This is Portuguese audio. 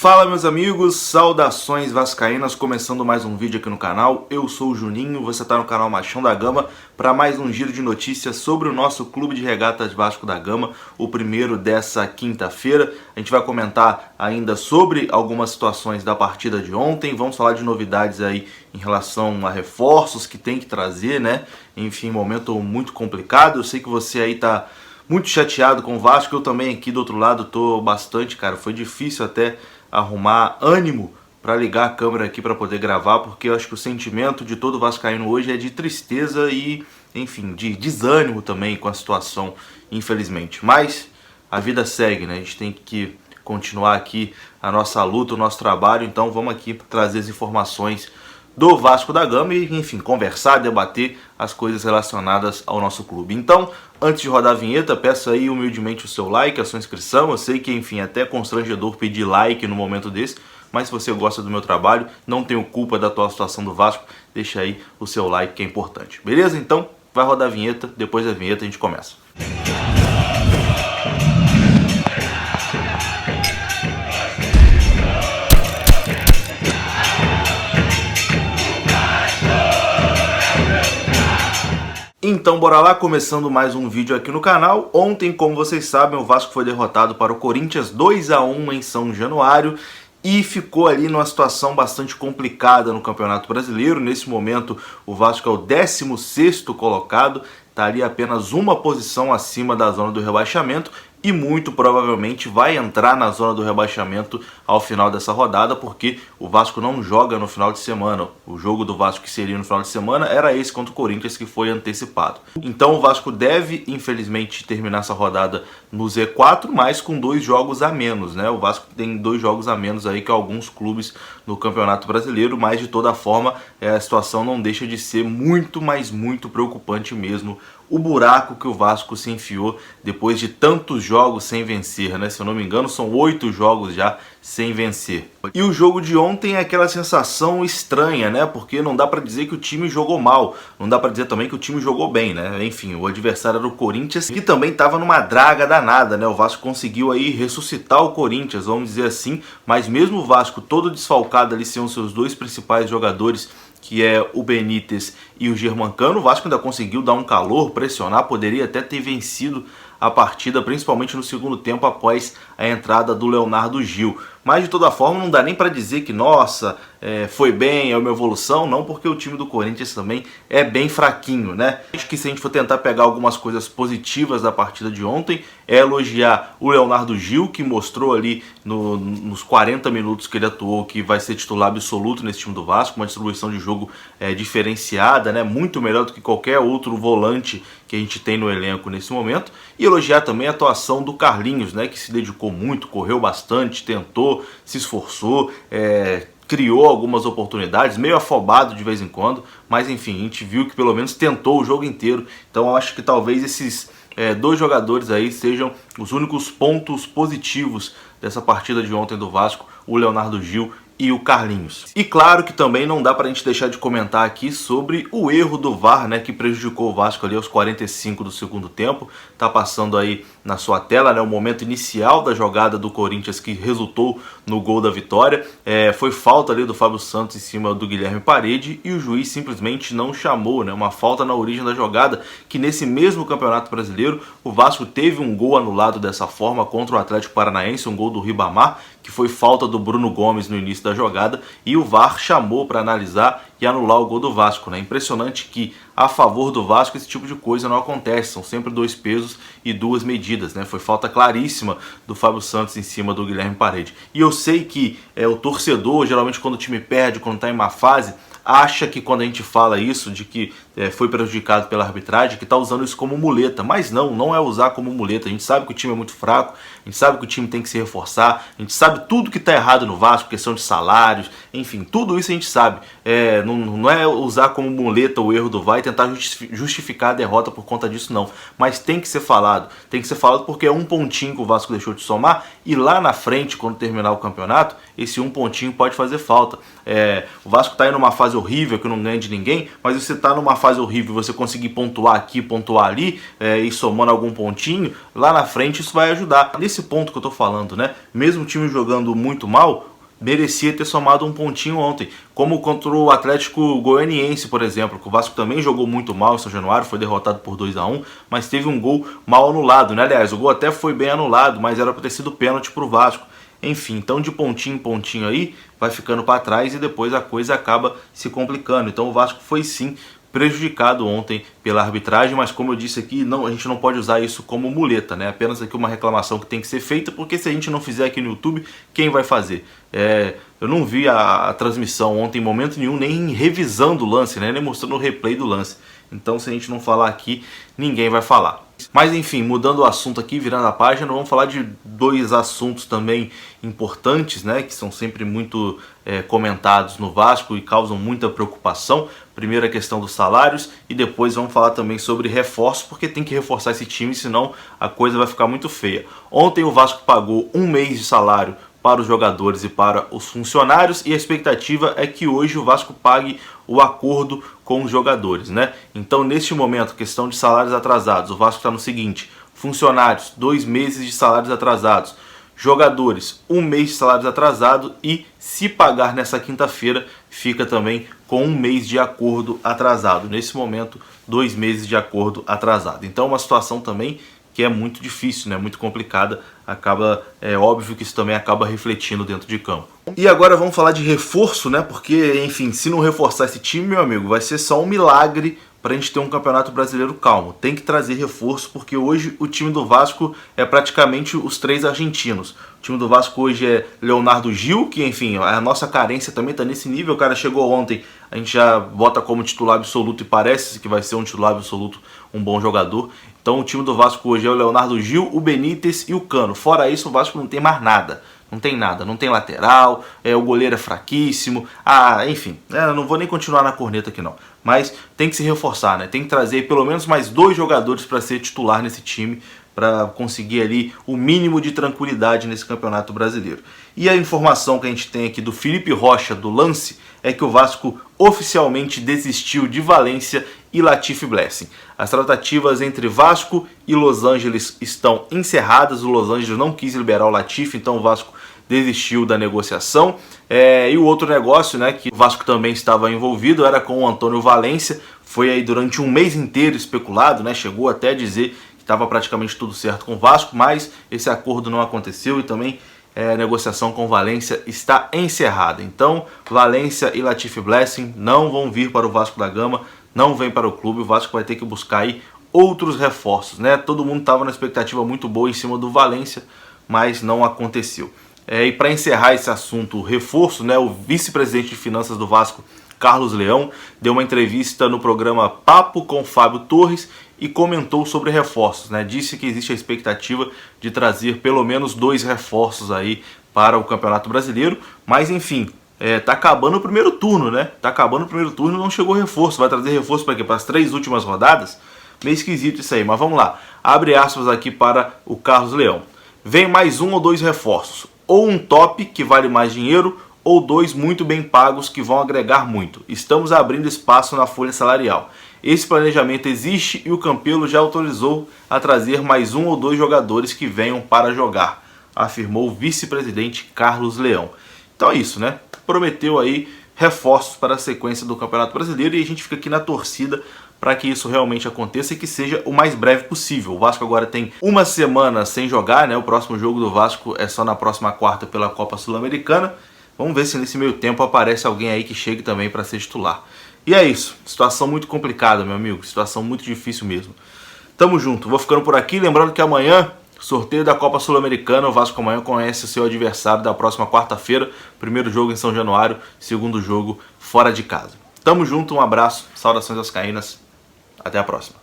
Fala meus amigos, saudações vascaínas, começando mais um vídeo aqui no canal. Eu sou o Juninho, você está no canal Machão da Gama para mais um giro de notícias sobre o nosso Clube de Regatas Vasco da Gama, o primeiro dessa quinta-feira. A gente vai comentar ainda sobre algumas situações da partida de ontem, vamos falar de novidades aí em relação a reforços que tem que trazer, né? Enfim, momento muito complicado, eu sei que você aí tá muito chateado com o Vasco, eu também aqui do outro lado tô bastante, cara, foi difícil até arrumar ânimo para ligar a câmera aqui para poder gravar, porque eu acho que o sentimento de todo vascaíno hoje é de tristeza e, enfim, de desânimo também com a situação, infelizmente. Mas a vida segue, né? A gente tem que continuar aqui a nossa luta, o nosso trabalho, então vamos aqui trazer as informações do Vasco da Gama e, enfim, conversar, debater as coisas relacionadas ao nosso clube. Então, antes de rodar a vinheta, peço aí humildemente o seu like, a sua inscrição. Eu sei que, enfim, é até constrangedor pedir like no momento desse, mas se você gosta do meu trabalho, não tenho culpa da atual situação do Vasco, deixa aí o seu like que é importante. Beleza? Então, vai rodar a vinheta, depois da vinheta a gente começa. Então bora lá, começando mais um vídeo aqui no canal. Ontem, como vocês sabem, o Vasco foi derrotado para o Corinthians 2-1 em São Januário e ficou ali numa situação bastante complicada no Campeonato Brasileiro. Nesse momento o Vasco é o 16º colocado, está ali apenas uma posição acima da zona do rebaixamento e muito provavelmente vai entrar na zona do rebaixamento ao final dessa rodada, porque o Vasco não joga no final de semana. O jogo do Vasco que seria no final de semana era esse contra o Corinthians, que foi antecipado. Então o Vasco deve, infelizmente, terminar essa rodada no Z4, mas com 2 jogos a menos, né? O Vasco tem 2 jogos a menos aí que alguns clubes no Campeonato Brasileiro, mas de toda forma a situação não deixa de ser muito, mas muito preocupante mesmo. O buraco que o Vasco se enfiou depois de tantos jogos sem vencer, né? Se eu não me engano, são 8 jogos já sem vencer. E o jogo de ontem é aquela sensação estranha, né? Porque não dá pra dizer que o time jogou mal, não dá pra dizer também que o time jogou bem, né? Enfim, o adversário era o Corinthians, que também estava numa draga danada, né? O Vasco conseguiu aí ressuscitar o Corinthians, vamos dizer assim, mas mesmo o Vasco todo desfalcado ali, sem os seus 2 principais jogadores, que é o Benítez e o Germancano, o Vasco ainda conseguiu dar um calor, pressionar, poderia até ter vencido a partida, principalmente no segundo tempo após a entrada do Leonardo Gil. Mas de toda forma não dá nem para dizer que, nossa, foi bem, é uma evolução, não, porque o time do Corinthians também é bem fraquinho, né? Acho que se a gente for tentar pegar algumas coisas positivas da partida de ontem, é elogiar o Leonardo Gil, que mostrou ali nos 40 minutos que ele atuou que vai ser titular absoluto nesse time do Vasco, uma distribuição de jogo diferenciada, né? Muito melhor do que qualquer outro volante que a gente tem no elenco nesse momento. E elogiar também a atuação do Carlinhos, né? Que se dedicou muito, correu bastante, tentou, se esforçou, criou algumas oportunidades, meio afobado de vez em quando, mas enfim, a gente viu que pelo menos tentou o jogo inteiro. Então eu acho que talvez esses 2 jogadores aí sejam os únicos pontos positivos dessa partida de ontem do Vasco, o Leonardo Gil e o Carlinhos. E claro que também não dá pra gente deixar de comentar aqui sobre o erro do VAR, né, que prejudicou o Vasco ali aos 45 do segundo tempo. Tá passando aí na sua tela, né, o momento inicial da jogada do Corinthians que resultou no gol da vitória. Foi falta ali do Fábio Santos em cima do Guilherme Parede e o juiz simplesmente não chamou, né, uma falta na origem da jogada, que nesse mesmo Campeonato Brasileiro o Vasco teve um gol anulado dessa forma contra o Atlético Paranaense, um gol do Ribamar, que foi falta do Bruno Gomes no início da jogada, e o VAR chamou para analisar e anular o gol do Vasco, né? Impressionante que a favor do Vasco esse tipo de coisa não acontece, são sempre 2 pesos e 2 medidas, né? Foi falta claríssima do Fábio Santos em cima do Guilherme Parede. E eu sei que o torcedor, geralmente quando o time perde, quando está em má fase, acha que quando a gente fala isso, de que foi prejudicado pela arbitragem, que está usando isso como muleta, mas não é usar como muleta. A gente sabe que o time é muito fraco, a gente sabe que o time tem que se reforçar, a gente sabe tudo que está errado no Vasco, questão de salários, enfim, tudo isso a gente sabe. Não é usar como muleta o erro do VAR e tentar justificar a derrota por conta disso, não. Mas tem que ser falado porque é um pontinho que o Vasco deixou de somar e lá na frente, quando terminar o campeonato, esse um pontinho pode fazer falta. O Vasco está em uma fase horrível, que não ganha de ninguém, mas você está numa fase horrível, você conseguir pontuar aqui, pontuar ali, e somando algum pontinho, lá na frente isso vai ajudar. Nesse ponto que eu tô falando, né? Mesmo o time jogando muito mal, merecia ter somado um pontinho ontem, como contra o Atlético Goianiense, por exemplo, que o Vasco também jogou muito mal em São Januário, foi derrotado por 2-1, mas teve um gol mal anulado, né? Aliás, o gol até foi bem anulado, mas era para ter sido pênalti para o Vasco. Enfim, então de pontinho em pontinho aí, vai ficando para trás e depois a coisa acaba se complicando. Então o Vasco foi sim prejudicado ontem pela arbitragem, mas como eu disse aqui, a gente não pode usar isso como muleta, né? Apenas aqui uma reclamação que tem que ser feita, porque se a gente não fizer aqui no YouTube, quem vai fazer? Eu não vi a transmissão ontem em momento nenhum, nem revisando o lance, né? Nem mostrando o replay do lance. Então se a gente não falar aqui, ninguém vai falar. Mas enfim, mudando o assunto aqui, virando a página, vamos falar de dois assuntos também importantes, né, que são sempre muito comentados no Vasco e causam muita preocupação. Primeiro a questão dos salários e depois vamos falar também sobre reforços, porque tem que reforçar esse time, senão a coisa vai ficar muito feia. Ontem o Vasco pagou um mês de salário para os jogadores e para os funcionários, e a expectativa é que hoje o Vasco pague o acordo com os jogadores, né? Então, neste momento, questão de salários atrasados, o Vasco está no seguinte: funcionários, 2 meses de salários atrasados, jogadores, 1 mês de salários atrasados, e se pagar nessa quinta-feira, fica também com 1 mês de acordo atrasado. Nesse momento, 2 meses de acordo atrasado. Então, uma situação também que é muito difícil, né? Muito complicada, é óbvio que isso também acaba refletindo dentro de campo. E agora vamos falar de reforço, né? Porque, enfim, se não reforçar esse time, meu amigo, vai ser só um milagre para a gente ter um Campeonato Brasileiro calmo. Tem que trazer reforço, porque hoje o time do Vasco é praticamente os 3 argentinos. O time do Vasco hoje é Leonardo Gil, que, enfim, a nossa carência também está nesse nível. O cara chegou ontem, a gente já bota como titular absoluto e parece que vai ser um titular absoluto, um bom jogador. Então o time do Vasco hoje é o Leonardo Gil, o Benítez e o Cano. Fora isso, o Vasco não tem mais nada. Não tem nada, não tem lateral, o goleiro é fraquíssimo, enfim, não vou nem continuar na corneta aqui não. Mas tem que se reforçar, né? Tem que trazer pelo menos mais 2 jogadores para ser titular nesse time, para conseguir ali o mínimo de tranquilidade nesse Campeonato Brasileiro. E a informação que a gente tem aqui do Felipe Rocha, do Lance, é que o Vasco oficialmente desistiu de Valência e Latif Blessing. As tratativas entre Vasco e Los Angeles estão encerradas. O Los Angeles não quis liberar o Latif, então o Vasco desistiu da negociação. E o outro negócio, né, que o Vasco também estava envolvido, era com o Antônio Valência. Foi aí durante um mês inteiro especulado, né, chegou até a dizer que estava praticamente tudo certo com o Vasco, mas esse acordo não aconteceu e também a negociação com Valência está encerrada. Então, Valência e Latif Blessing não vão vir para o Vasco da Gama, não vem para o clube. O Vasco vai ter que buscar aí outros reforços, né? Todo mundo estava na expectativa muito boa em cima do Valência, mas não aconteceu. E para encerrar esse assunto, reforço, né? O vice-presidente de finanças do Vasco, Carlos Leão, deu uma entrevista no programa Papo com Fábio Torres e comentou sobre reforços, né? Disse que existe a expectativa de trazer pelo menos 2 reforços aí para o Campeonato Brasileiro, mas enfim, tá acabando o primeiro turno, né? Tá acabando o primeiro turno, não chegou reforço. Vai trazer reforço para quê? Para as 3 últimas rodadas? Meio esquisito isso aí, mas vamos lá. Abre aspas aqui para o Carlos Leão. Vem mais 1 ou 2 reforços. Ou um top, que vale mais dinheiro, ou 2 muito bem pagos, que vão agregar muito. Estamos abrindo espaço na folha salarial. Esse planejamento existe e o Campelo já autorizou a trazer mais 1 ou 2 jogadores que venham para jogar, afirmou o vice-presidente Carlos Leão. Então é isso, né? Prometeu aí reforços para a sequência do Campeonato Brasileiro e a gente fica aqui na torcida para que isso realmente aconteça e que seja o mais breve possível. O Vasco agora tem 1 semana sem jogar, né? O próximo jogo do Vasco é só na próxima quarta pela Copa Sul-Americana. Vamos ver se nesse meio tempo aparece alguém aí que chegue também para ser titular. E é isso. Situação muito complicada, meu amigo. Situação muito difícil mesmo. Tamo junto. Vou ficando por aqui. Lembrando que amanhã, sorteio da Copa Sul-Americana. O Vasco amanhã conhece o seu adversário da próxima quarta-feira. Primeiro jogo em São Januário. Segundo jogo fora de casa. Tamo junto. Um abraço. Saudações vascaínas. Até a próxima.